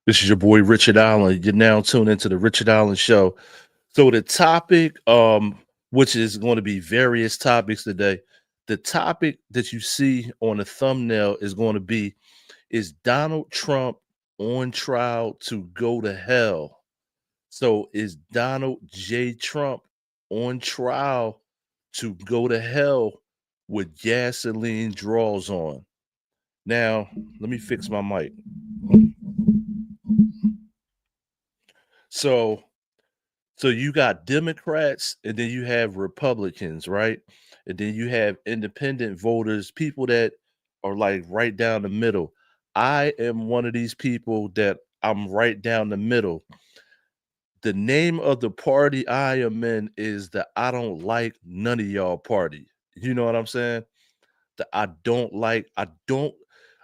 This is your boy Richard Allen. You're now tuned into the Richard Allen Show. So the topic, which is going to be various topics today, the topic that you see on the thumbnail is going to be: is Donald Trump on trial to go to hell? So is Donald J. Trump on trial to go to hell with gasoline draws on? Now, let me fix my mic. So So you got Democrats and then you have Republicans, right? And then you have independent voters, people that are like right down the middle. I am one of these people that I'm right down the middle. The name of the party I am in is the I don't like none of y'all party. You know what I'm saying? The I don't,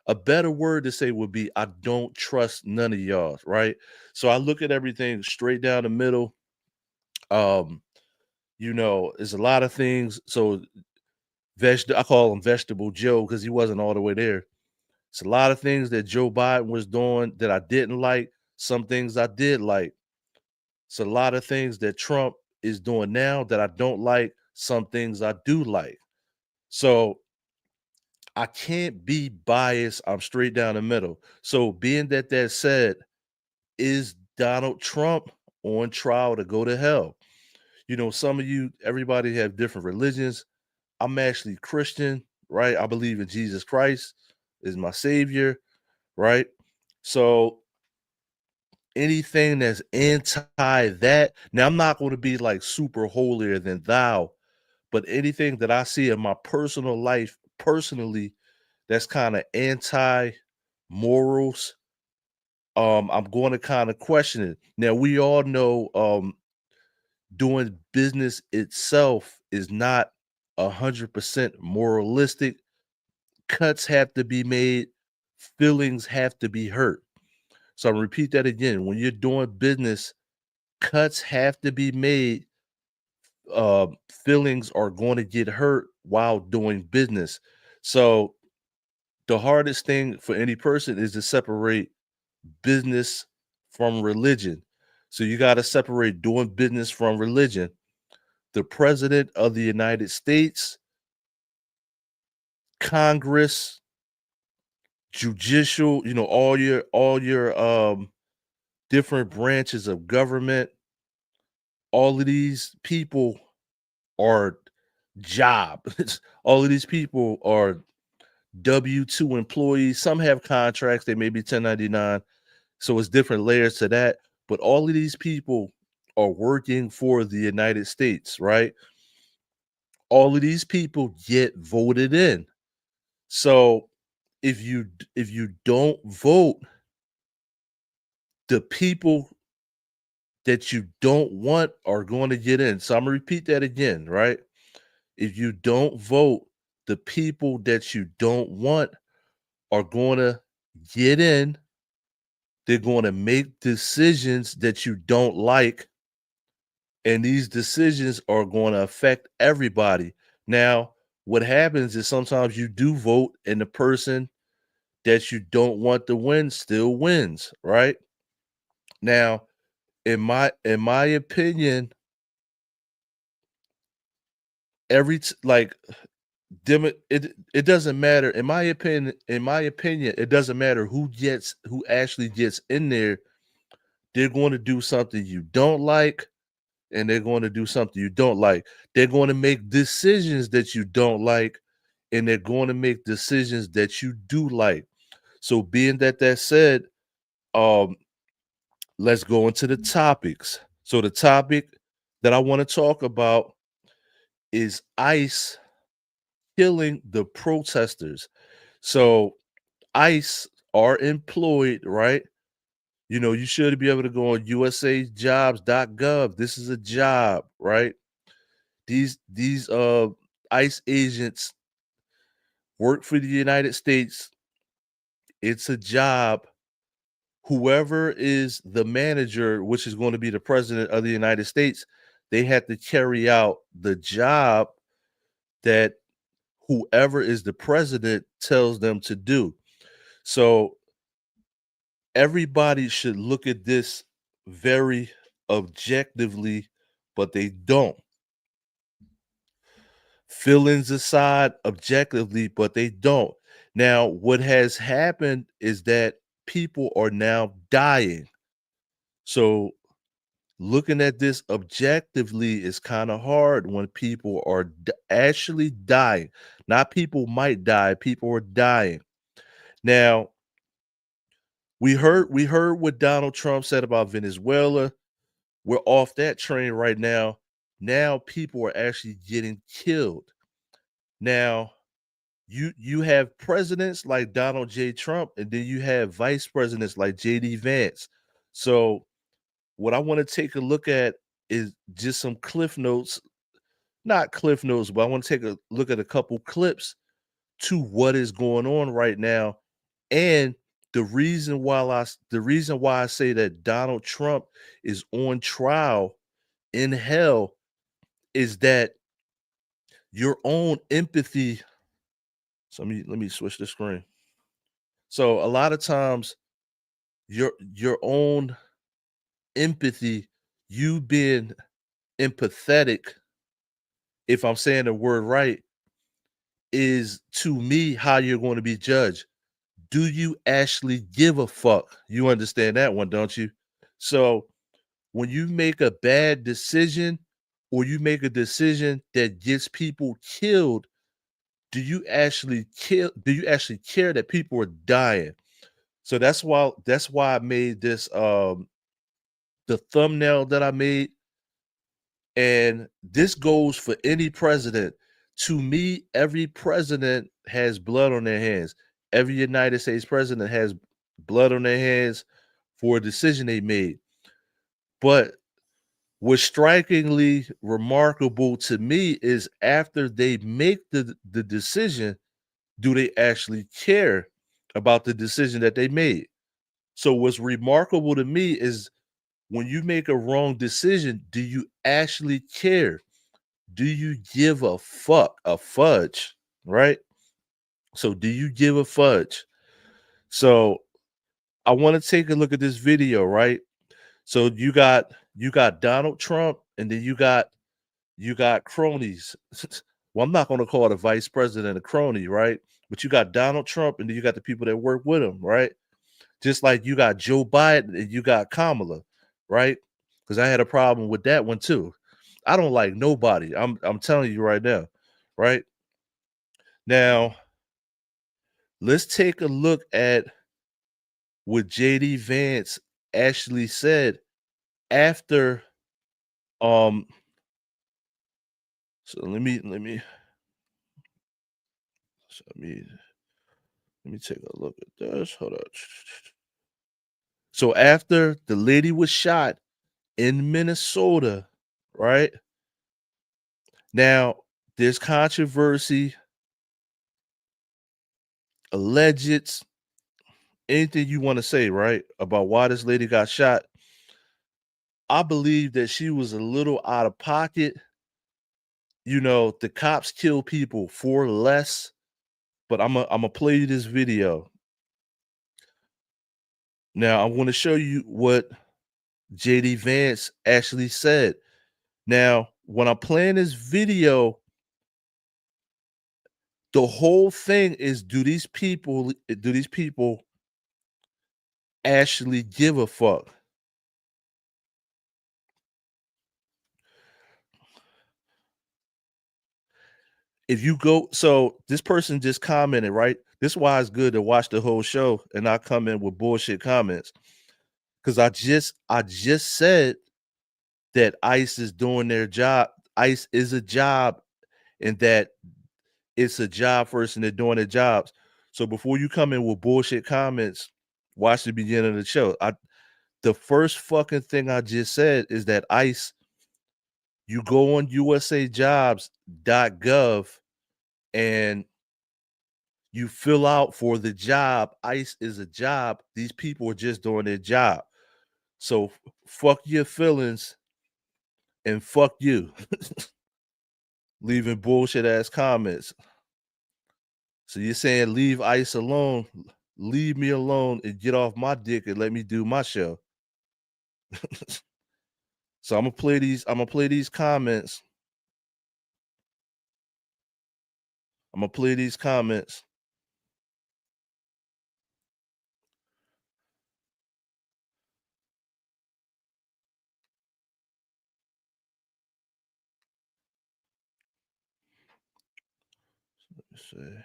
a better word to say would be I don't trust none of y'all, right? So I look at everything straight down the middle. Um, there's a lot of things. So I call him Vegetable Joe because he wasn't all the way there. It's a lot of things that Joe Biden was doing that I didn't like. Some things I did like. It's a lot of things that Trump is doing now that I don't like. Some things I do like. So I can't be biased. I'm straight down the middle. So being that said, is Donald Trump on trial to go to hell? Some of you, everybody have different religions. I'm actually Christian, right? I believe in Jesus Christ is my savior, right? So anything that's anti that, now I'm not going to be like super holier than thou, but anything that I see in my personal life, personally, that's kind of anti morals, I'm going to kind of question it. Now we all know doing business itself is not 100% moralistic. Cuts have to be made, feelings have to be hurt. So I'm repeat that again. When you're doing business, cuts have to be made. Feelings are going to get hurt while doing business. So the hardest thing for any person is to separate business from religion. So you got to separate doing business from religion. The president of the United States, Congress, judicial, all your different branches of government, all of these people are job. All of these people are W-2 employees. Some have contracts, they may be 1099. So it's different layers to that. But all of these people are working for the United States, right? All of these people get voted in. So if you don't vote, the people that you don't want are going to get in. So I'm gonna repeat that again, right? If you don't vote, the people that you don't want are going to get in. They're going to make decisions that you don't like, and these decisions are going to affect everybody. Now, what happens is sometimes you do vote, and the person that you don't want to win still wins, right? Now, in my opinion, like it doesn't matter. In my opinion, it doesn't matter who actually gets in there. They're going to do something you don't like, and they're going to do something you don't like. They're going to make decisions that you don't like, and they're going to make decisions that you do like. So being that said, um, let's go into the topics. So the topic that I want to talk about is ICE killing the protesters. So ICE are employed, right? You should be able to go on usajobs.gov. This is a job, right? These ICE agents work for the United States. It's a job. Whoever is the manager, which is going to be the president of the United States, they have to carry out the job that whoever is the president tells them to do. So Everybody should look at this very objectively, but they don't. Feelings aside, objectively, but they don't. Now, what has happened is that people are now dying. So, looking at this objectively is kind of hard when people are actually dying. Not people might die, people are dying. Now, we heard what Donald Trump said about Venezuela. We're off that train right now. Now people are actually getting killed. Now, you have presidents like Donald J. Trump, and then you have vice presidents like JD Vance. So what I want to take a look at is just some cliff notes, not cliff notes, but I want to take a look at a couple clips to what is going on right now. And the reason why I say that Donald Trump is on trial in hell is that your own empathy. So let me switch the screen. So a lot of times your own empathy, you being empathetic, if I'm saying the word right, is to me how you're going to be judged. Do you actually give a fuck? You understand that one, don't you? So when you make a bad decision or you make a decision that gets people killed, do you actually care that people are dying? So that's why I made this the thumbnail that I made, and this goes for any president. To me, every president has blood on their hands. Every United States president has blood on their hands for a decision they made. But what's strikingly remarkable to me is after they make the decision, do they actually care about the decision that they made? So what's remarkable to me is when you make a wrong decision, do you actually care? Do you give a fuck, a fudge, right? So do you give a fudge? So I want to take a look at this video, right? So you got Donald Trump, and then you got cronies. Well, I'm not going to call the vice president a crony, right? But you got Donald Trump, and then you got the people that work with him, right? Just like you got Joe Biden and you got Kamala, right? Because I had a problem with that one too. I don't like nobody. I'm telling you right now, right? Now, let's take a look at what JD Vance actually said after um so let me take a look at this. Hold on. So after the lady was shot in Minnesota, right? Now there's controversy, alleged, anything you want to say, right? About why this lady got shot. I believe that she was a little out of pocket. The cops kill people for less, but I'm gonna play you this video. Now I want to show you what JD Vance actually said. Now, when I'm playing this video, the whole thing is do these people actually give a fuck? If you go so this person just commented, right? This is why it's good to watch the whole show and not come in with bullshit comments. Because I just said that ICE is doing their job. ICE is a job, and that it's a job first and they're doing their jobs. So before you come in with bullshit comments, watch the beginning of the show. The first fucking thing I just said is that ICE, you go on usajobs.gov and you fill out for the job. ICE is a job. These people are just doing their job. So fuck your feelings and fuck you. Leaving bullshit ass comments. So you're saying leave ICE alone. leave me alone and get off my dick and let me do my show. So I'm gonna play these comments. I'm gonna play these comments. Let me see.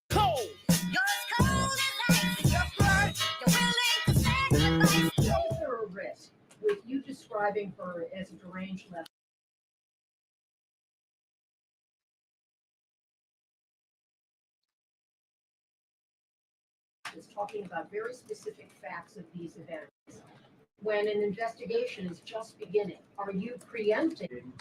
Cold. You're as cold as ice. You're firm. You're willing to sacrifice. Is there a risk with you describing her as a deranged leftist? Is talking about very specific facts of these events. When an investigation is just beginning, are you preempting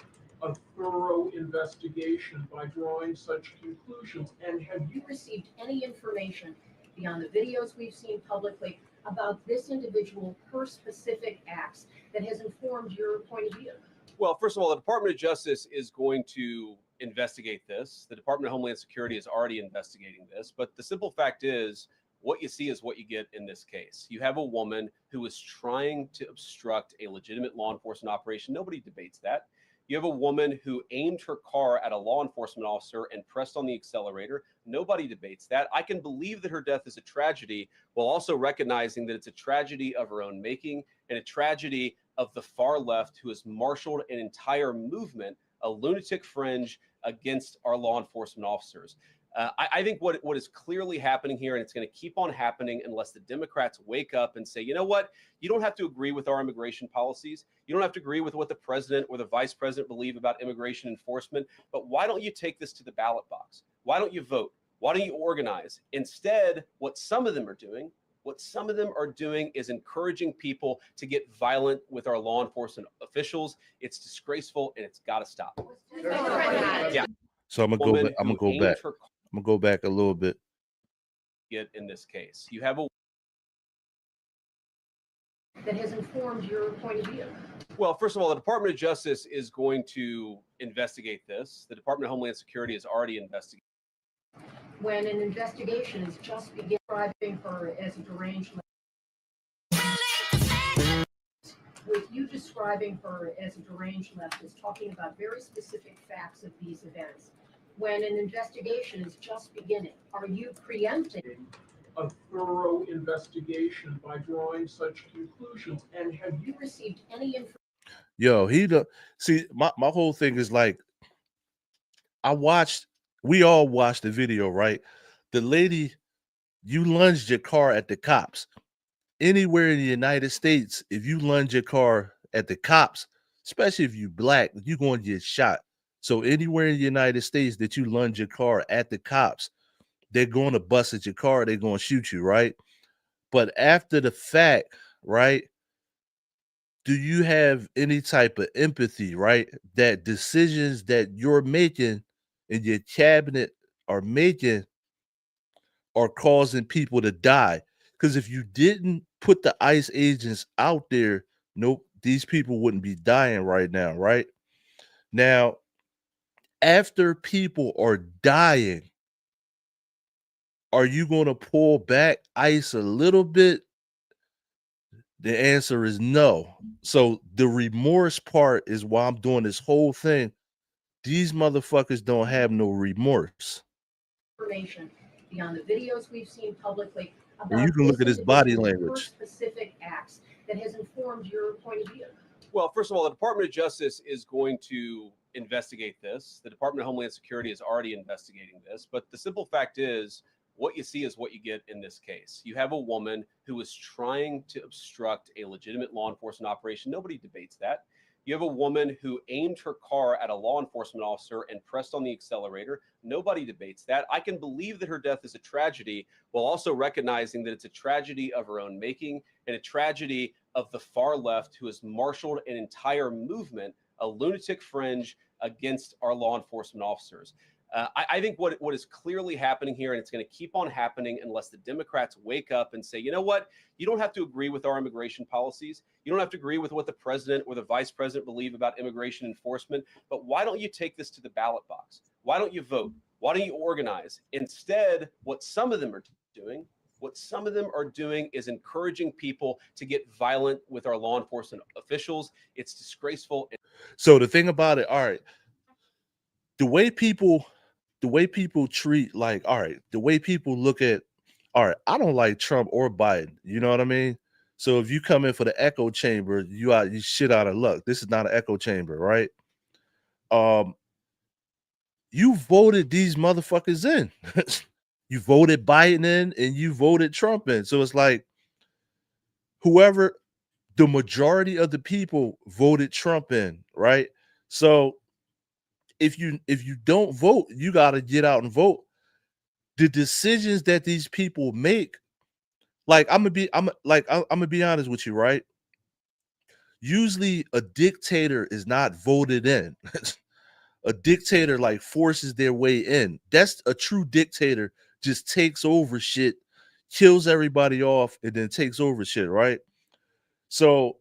a thorough investigation by drawing such conclusions? And have you received any information beyond the videos we've seen publicly about this individual, her specific acts, that has informed your point of view? Well, first of all, the Department of Justice is going to investigate this. The Department of Homeland Security is already investigating this. But the simple fact is, what you see is what you get in this case. You have a woman who is trying to obstruct a legitimate law enforcement operation. Nobody debates that. You have a woman who aimed her car at a law enforcement officer and pressed on the accelerator. Nobody debates that. I can believe that her death is a tragedy, while also recognizing that it's a tragedy of her own making and a tragedy of the far left who has marshaled an entire movement, a lunatic fringe against our law enforcement officers. I think what is clearly happening here, and it's going to keep on happening unless the Democrats wake up and say, you know what, you don't have to agree with our immigration policies. You don't have to agree with what the president or the vice president believe about immigration enforcement. But why don't you take this to the ballot box? Why don't you vote? Why don't you organize? Instead, what some of them are doing is encouraging people to get violent with our law enforcement officials. It's disgraceful and it's got to stop. Yeah. So I'm gonna go back a little bit. In this case, you have a that has informed your point of view. Well, first of all, the Department of Justice is going to investigate this. The Department of Homeland Security is already investigating. When an investigation is just beginning, describing her as a deranged with you describing her as a deranged leftist, talking about very specific facts of these events. When an investigation is just beginning, are you preempting a thorough investigation by drawing such conclusions? And have you received any information? Yo, see, my whole thing is like, we all watched the video, right? The lady, you lunged your car at the cops. Anywhere in the United States, if you lunge your car at the cops, especially if you black, you're going to get shot. So anywhere in the United States that you lunge your car at the cops, they're going to bust at your car, they're going to shoot you, right? But after the fact, right, do you have any type of empathy, right? That decisions that you're making and your cabinet are making are causing people to die. Because if you didn't put the ICE agents out there, nope, these people wouldn't be dying right now, right? Now, after people are dying, are you going to pull back ICE a little bit? The answer is no. So the remorse part is why I'm doing this whole thing. These motherfuckers don't have no remorse. Information beyond the videos we've seen publicly about and you can look at his body language. Specific acts that has informed your point of view. Well, first of all, the Department of Justice is going to investigate this. The Department of Homeland Security is already investigating this. But the simple fact is, what you see is what you get in this case. You have a woman who is trying to obstruct a legitimate law enforcement operation. Nobody debates that. You have a woman who aimed her car at a law enforcement officer and pressed on the accelerator. Nobody debates that. I can believe that her death is a tragedy, while also recognizing that it's a tragedy of her own making and a tragedy of the far left who has marshaled an entire movement, a lunatic fringe against our law enforcement officers. I think what is clearly happening here, and it's going to keep on happening unless the Democrats wake up and say, you know what, you don't have to agree with our immigration policies. You don't have to agree with what the president or the vice president believe about immigration enforcement. But why don't you take this to the ballot box? Why don't you vote? Why don't you organize? Instead, what some of them are doing is encouraging people to get violent with our law enforcement officials. It's disgraceful. So the thing about it, all right, the way people treat, like, all right, the way people look at, all right, I don't like Trump or Biden. You know what I mean? So if you come in for the echo chamber, you shit out of luck. This is not an echo chamber, right? Um, you voted these motherfuckers in. You voted Biden in and you voted Trump in. So it's like whoever the majority of the people voted Trump in, right? So if you don't vote, you got to get out and vote. The decisions that these people make, like I'm gonna be honest with you, right? Usually a dictator is not voted in. A dictator like forces their way in. That's a true dictator, just takes over shit, kills everybody off, and then takes over shit, right? So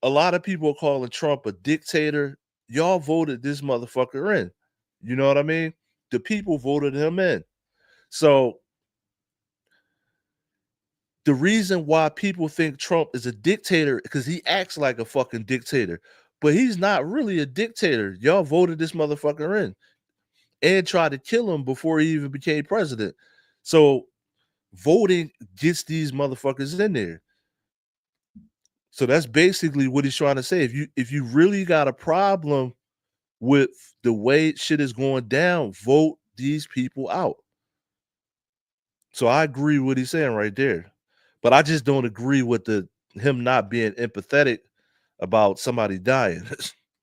a lot of people are calling Trump a dictator. Y'all voted this motherfucker in. You know what I mean? The people voted him in. So the reason why people think Trump is a dictator because he acts like a fucking dictator, but he's not really a dictator. Y'all voted this motherfucker in and tried to kill him before he even became president. So voting gets these motherfuckers in there. So that's basically what he's trying to say. If you really got a problem with the way shit is going down, vote these people out. So I agree with what he's saying right there. But I just don't agree with him not being empathetic about somebody dying.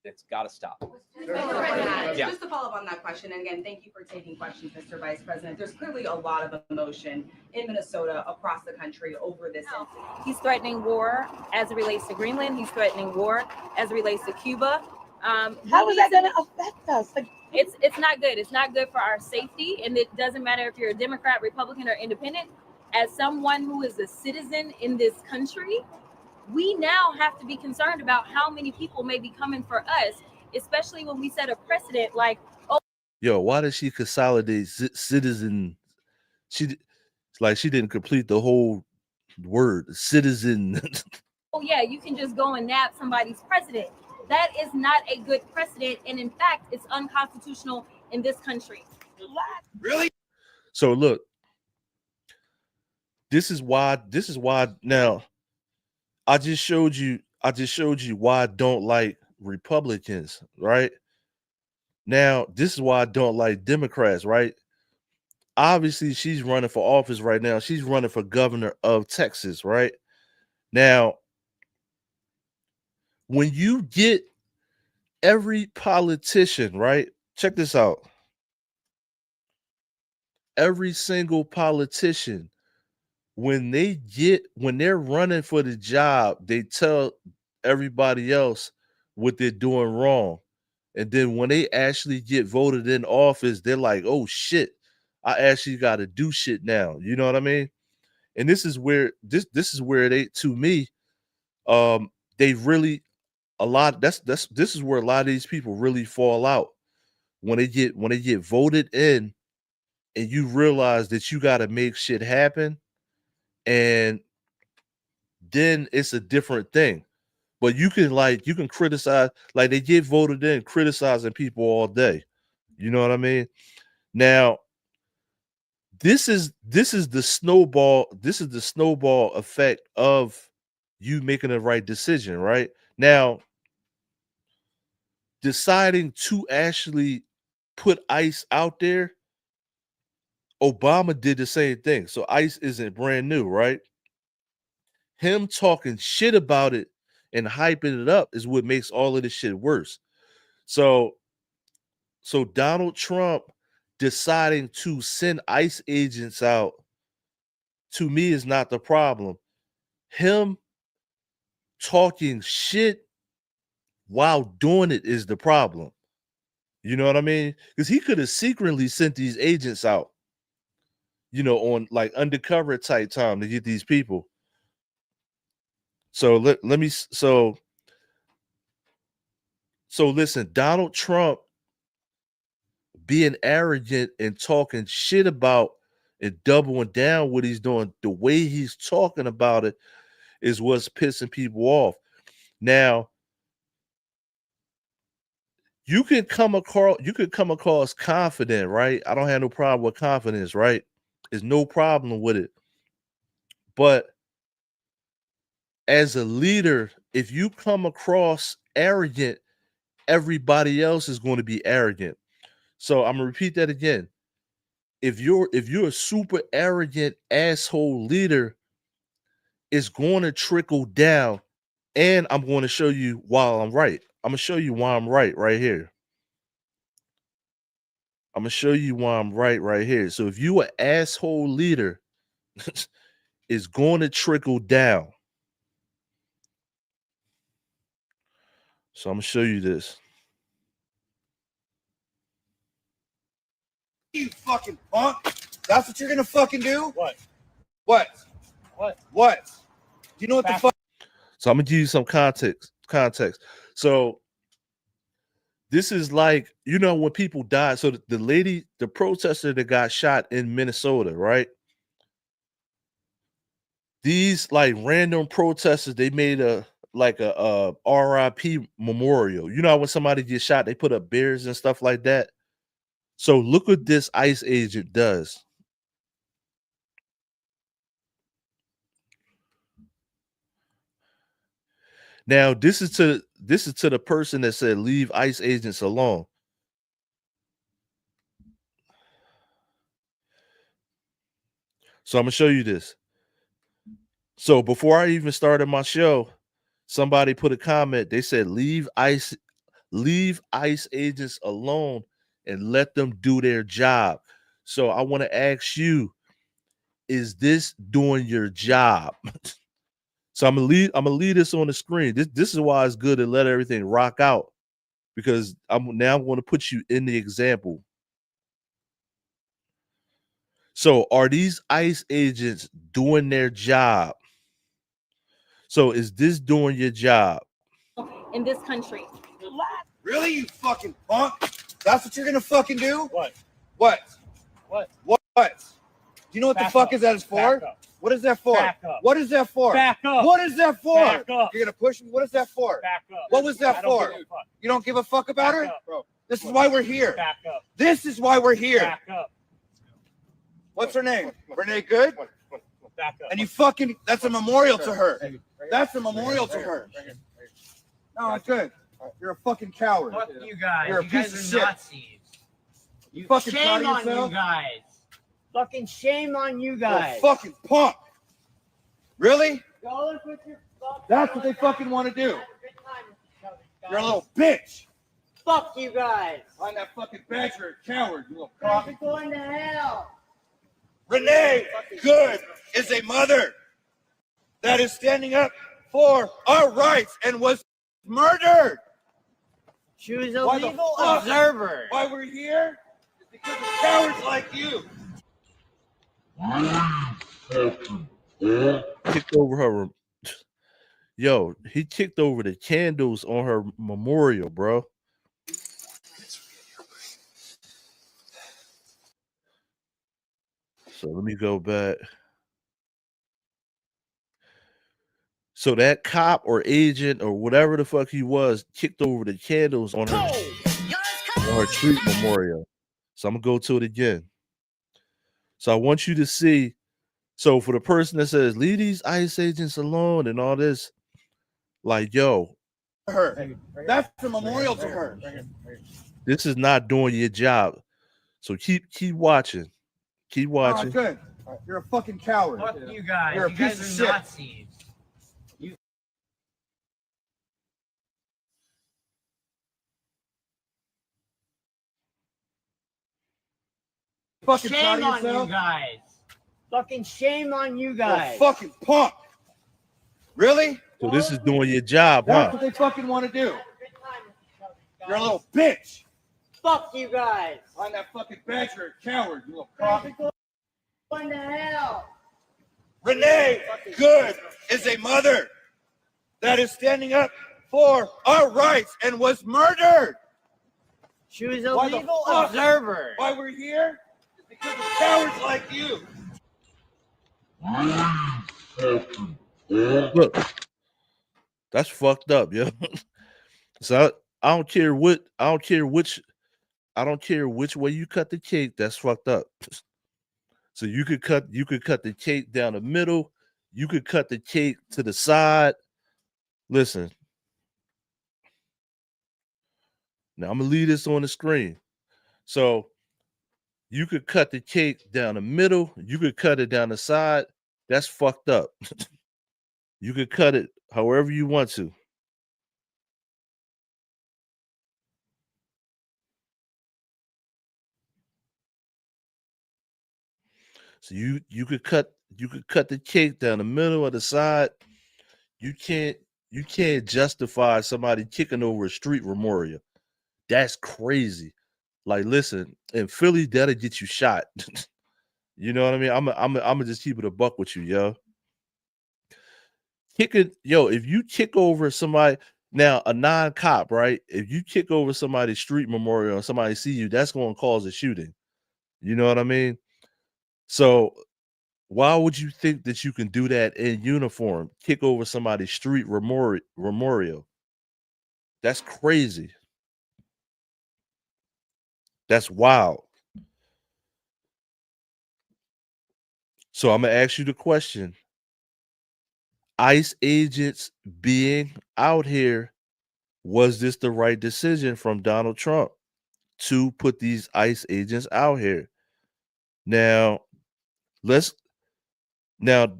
It's got to stop. Mr. President, Yeah. just to follow up on that question, and again, thank you for taking questions, Mr. Vice President. There's clearly a lot of emotion in Minnesota, across the country, over this incident. He's threatening war as it relates to Greenland. He's threatening war as it relates to Cuba. How is that going to affect us? Like, It's not good. It's not good for our safety, and it doesn't matter if you're a Democrat, Republican, or Independent. As someone who is a citizen in this country, we now have to be concerned about how many people may be coming for us, especially when we set a precedent like, oh, Yo, why did she consolidate citizen? She didn't complete the whole word citizen. oh yeah, you can just go and nab somebody's president. That is not a good precedent, and in fact, it's unconstitutional in this country. Really? So look, this is why now I just showed you why I don't like Republicans, right? Now, this is why I don't like Democrats, right? Obviously, she's running for office right now. She's running for governor of Texas, right? Now, when you get every politician, right? Check this out. Every single politician, when they're running for the job, they tell everybody else what they're doing wrong. And then when they actually get voted in office, they're like, oh shit, I actually got to do shit now. You know what I mean? And this is where this is where they, to me, they really a lot. This is where a lot of these people really fall out when they get voted in, and you realize that you got to make shit happen, and then it's a different thing. But you can criticize, like they get voted in, criticizing people all day. You know what I mean? Now, this is the snowball. This is the snowball effect of you making the right decision, right? Now, deciding to actually put ICE out there, Obama did the same thing. So ICE isn't brand new, right? Him talking shit about it and hyping it up is what makes all of this shit worse. So Donald Trump deciding to send ICE agents out, to me, is not the problem. Him talking shit while doing it is the problem. You know what I mean? Because he could have secretly sent these agents out, on like undercover type time to get these people. So let me so listen, Donald Trump being arrogant and talking shit about and doubling down what he's doing, the way he's talking about it is what's pissing people off. Now, you can come across confident, right? I don't have no problem with confidence, right? There's no problem with it. But as a leader, if you come across arrogant, everybody else is going to be arrogant. So I'm gonna repeat that again. If you're a super arrogant asshole leader, it's going to trickle down. And I'm going to show you why I'm right. I'm gonna show you why I'm right here. I'm gonna show you why I'm right here. So if you an asshole leader, it's going to trickle down. So I'm gonna show you this. You fucking punk. That's what you're gonna fucking do? What? What? What? What? Do you know what the fuck? So I'm gonna give you some context. So this is like, when people die. So the protester that got shot in Minnesota, right? These like random protesters, they made a RIP memorial. You know when somebody gets shot, they put up beers and stuff like that. So look what this ICE agent does. Now, this is to the person that said leave ICE agents alone. So I'm gonna show you this. So before I even started my show, somebody put a comment. They said leave ICE agents alone and let them do their job. So I want to ask you, is this doing your job? So I'm gonna leave this on the screen. This is why it's good to let everything rock out, because I'm going to put you in the example. So are these ICE agents doing their job? So is this doing your job? In this country. Really, you fucking punk? That's what you're gonna fucking do? What? What? What? What? Do you know what Back the fuck up. is that is for? Back up. What is that for? Back up. What is that for? Back up. What is that for? Back up. You're gonna push me? What is that for? Back up. What was that I don't for? give a fuck. You don't give a fuck about Back it? up. Bro, this is why we're here. Back up. This is why we're here. Back up. What's her name? Renee Good? Back up. And you fucking, that's a memorial to her. That's a memorial to her. No, it's good. You're a fucking coward. Fuck you guys. You're a You piece guys of are shit. Nazis. You fucking proud Shame of on yourself? you guys. Fucking shame on you You're a guys. fucking punk. Really? Go and put your fuck That's what they fucking want to do. You're a little bitch. Fuck you guys. On that fucking badge, you're a coward, you little punk. You're going to hell. Renee Good is a mother that is standing up for our rights and was murdered. She was a Why the legal fuck? observer. Why we're here is because of cowards like you. Kicked over her. Yo, he kicked over the candles on her memorial, bro. So let me go back. So that cop or agent or whatever the fuck he was kicked over the candles on her street memorial. So I'm gonna go to it again. So I want you to see. So for the person that says leave these ICE agents alone and all this, like, yo, Her. That's a memorial to her. this is not doing your job. So keep watching. Keep Oh, watching. good. You're a fucking coward. Fuck you guys. You're a You piece guys of are shit. Nazis. Fucking proud Shame of on you yourself? guys. Fucking shame on you You're a guys. fucking punk. Really? So this is doing your job, That's huh? what they fucking want to do. You're a little bitch. Fuck you guys. Find that fucking badge. You're a coward, you little cock. Going to hell. Renee Good is a mother that is standing up for our rights and was murdered. She was a Why the legal fuck? observer. Why we're here is because of cowards like you. Look, that's fucked up, yo. So I don't care which way you cut the cake. That's fucked up. So you could cut the cake down the middle. You could cut the cake to the side. Listen. Now I'm gonna leave this on the screen. So you could cut the cake down the middle. You could cut it down the side. That's fucked up. You could cut it however you want to. So you could cut the cake down the middle or the side. You can't justify somebody kicking over a street memorial. That's crazy. Like, listen, in Philly, that'll get you shot. You know what I mean? I'm just keep it a buck with you, yo. If you kick over somebody now, a non-cop, right? If you kick over somebody's street memorial and somebody see you, that's going to cause a shooting. You know what I mean? So why would you think that you can do that in uniform? Kick over somebody's street memorial? That's crazy. That's wild. So I'm gonna ask you the question. ICE agents being out here, was this the right decision from Donald Trump to put these ICE agents out here? Now, this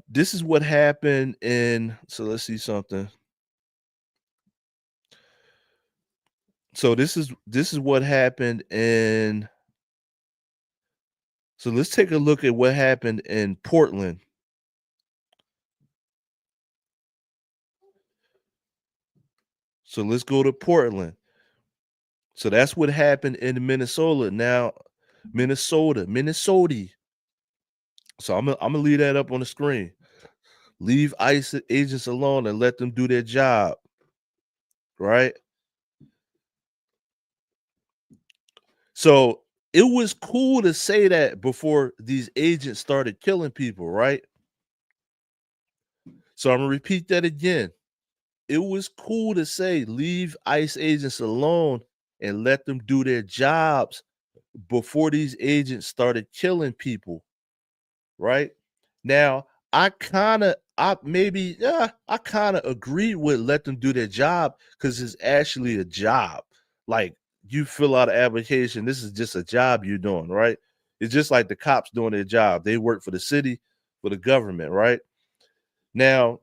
is what happened so let's see something. So this is what happened so let's take a look at what happened in Portland. So let's go to Portland. So that's what happened in Minnesota. Now, Minnesota. So I'm gonna leave that up on the screen. Leave ICE agents alone and let them do their job. Right? So it was cool to say that before these agents started killing people, right? So I'm gonna repeat that again. It was cool to say leave ICE agents alone and let them do their jobs before these agents started killing people, right? Now, I kind of agree with let them do their job because it's actually a job. Like, you fill out an application, this is just a job you're doing, right? It's just like the cops doing their job. They work for the city, for the government, right? Now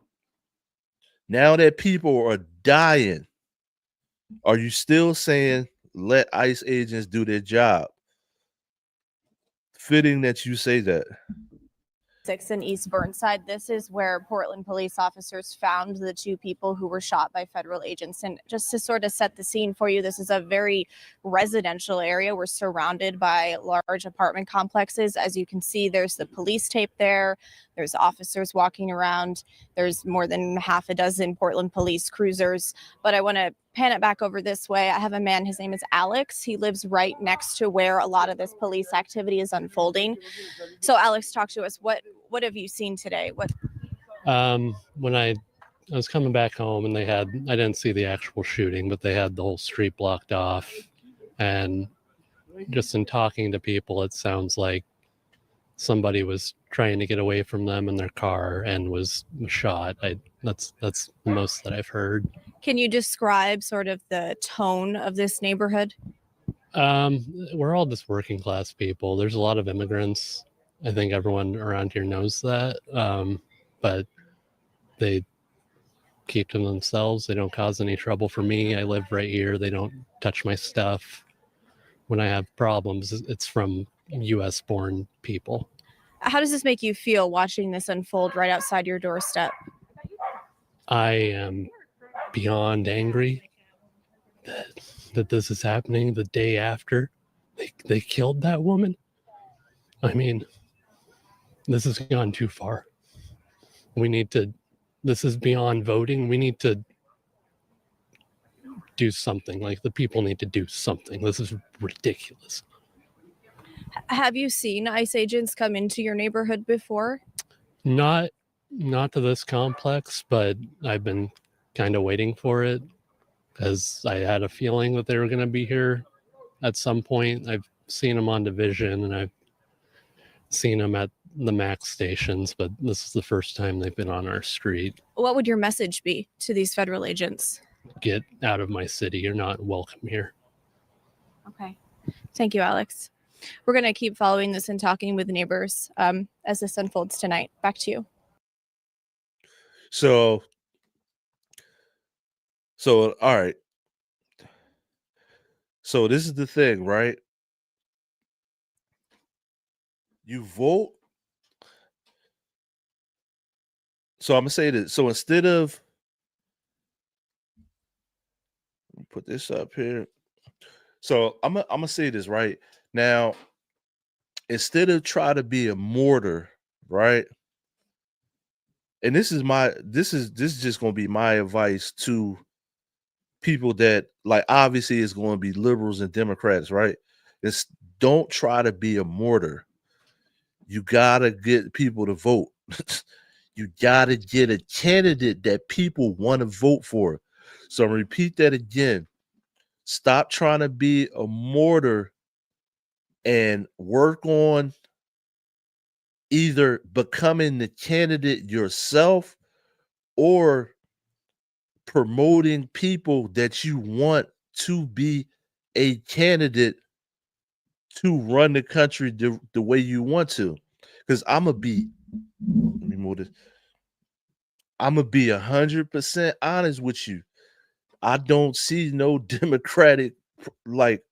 that people are dying, are you still saying let ICE agents do their job? Fitting that you say that. In East Burnside. This is where Portland police officers found the two people who were shot by federal agents. And just to sort of set the scene for you, this is a very residential area. We're surrounded by large apartment complexes. As you can see, there's the police tape there. There's officers walking around. There's more than half a dozen Portland police cruisers. But I want to pan it back over this way. I have a man, his name is Alex. He lives right next to where a lot of this police activity is unfolding. So Alex, talk to us. What have you seen today? When I was coming back home and I didn't see the actual shooting, but they had the whole street blocked off. And just in talking to people, it sounds like somebody was trying to get away from them in their car and was shot. That's the most that I've heard. Can you describe sort of the tone of this neighborhood? We're all just working class people. There's a lot of immigrants. I think everyone around here knows that. But they keep to themselves. They don't cause any trouble for me. I live right here. They don't touch my stuff. When I have problems, it's from US born people. How does this make you feel watching this unfold right outside your doorstep? I am beyond angry. that this is happening the day after they killed that woman. I mean, this has gone too far. We need to, this is beyond voting. We need to do something. Like, the people need to do something. This is ridiculous. Have you seen ICE agents come into your neighborhood before? Not to this complex, but I've been kind of waiting for it because I had a feeling that they were going to be here at some point. I've seen them on Division and I've seen them at the Max stations, but this is the first time they've been on our street. What would your message be to these federal agents? Get out of my city. You're not welcome here. Okay. Thank you, Alex. We're going to keep following this and talking with neighbors as this unfolds tonight. Back to you. So all right. So this is the thing, right? You vote. So I'm gonna say this. So instead of, let me put this up here. So I'm gonna say this right now. Instead of try to be a martyr, right? And this is just gonna be my advice to people that, like, obviously it's going to be liberals and Democrats, right? It's, don't try to be a martyr. You gotta get people to vote. You gotta get a candidate that people want to vote for. So I'm gonna repeat that again. Stop trying to be a martyr and work on either becoming the candidate yourself or promoting people that you want to be a candidate to run the country the way you want to. Because I'm gonna be, let me move this. I'm gonna be 100% honest with you. I don't see no Democratic, like,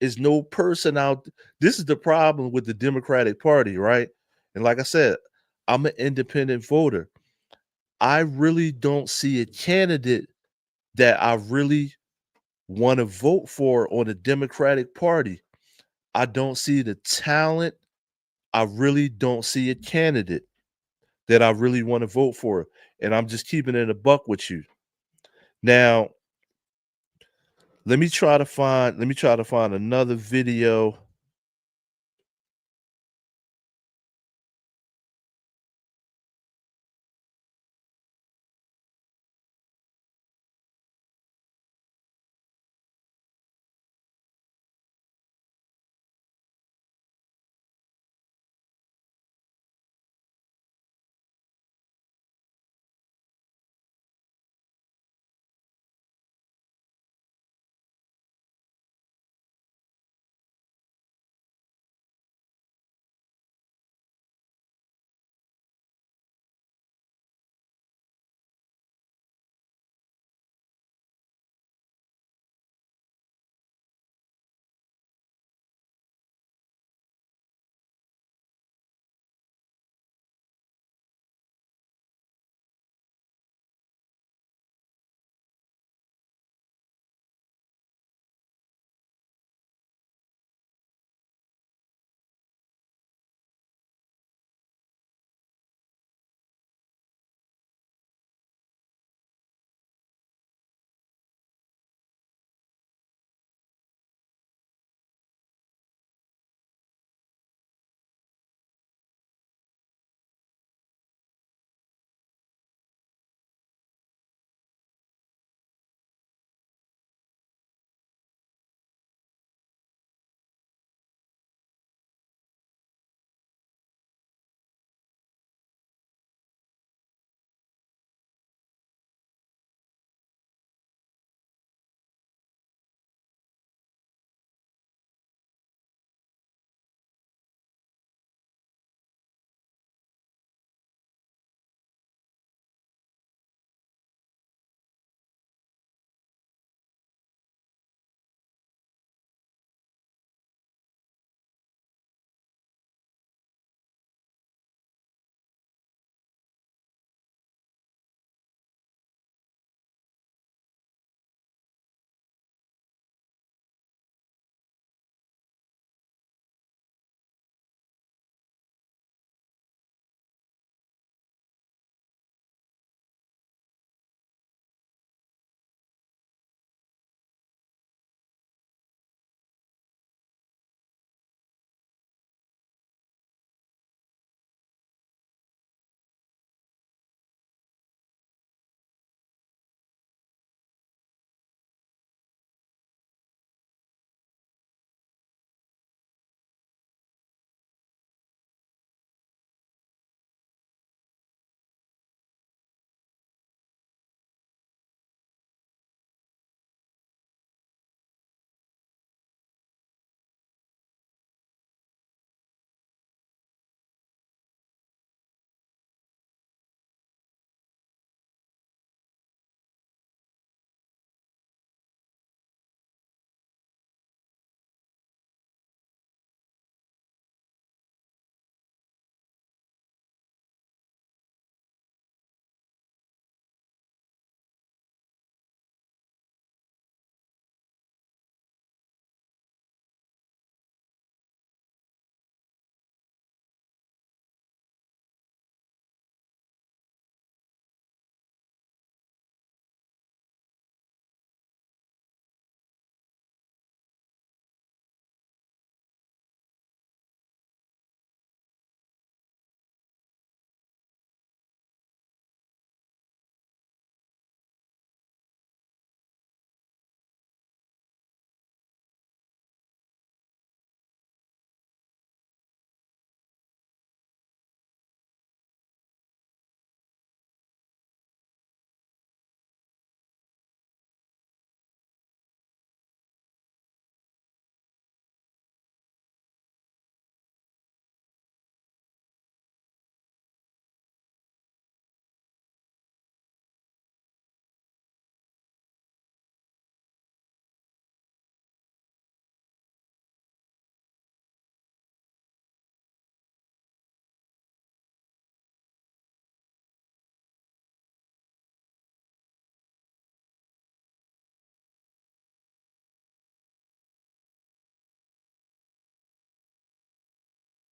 is no person out. This is the problem with the Democratic Party, right? And like I said, I'm an independent voter. I really don't see a candidate that I really want to vote for on the Democratic Party. I don't see the talent. I really don't see a candidate that I really want to vote for. And I'm just keeping it a buck with you. Now, let me try to find another video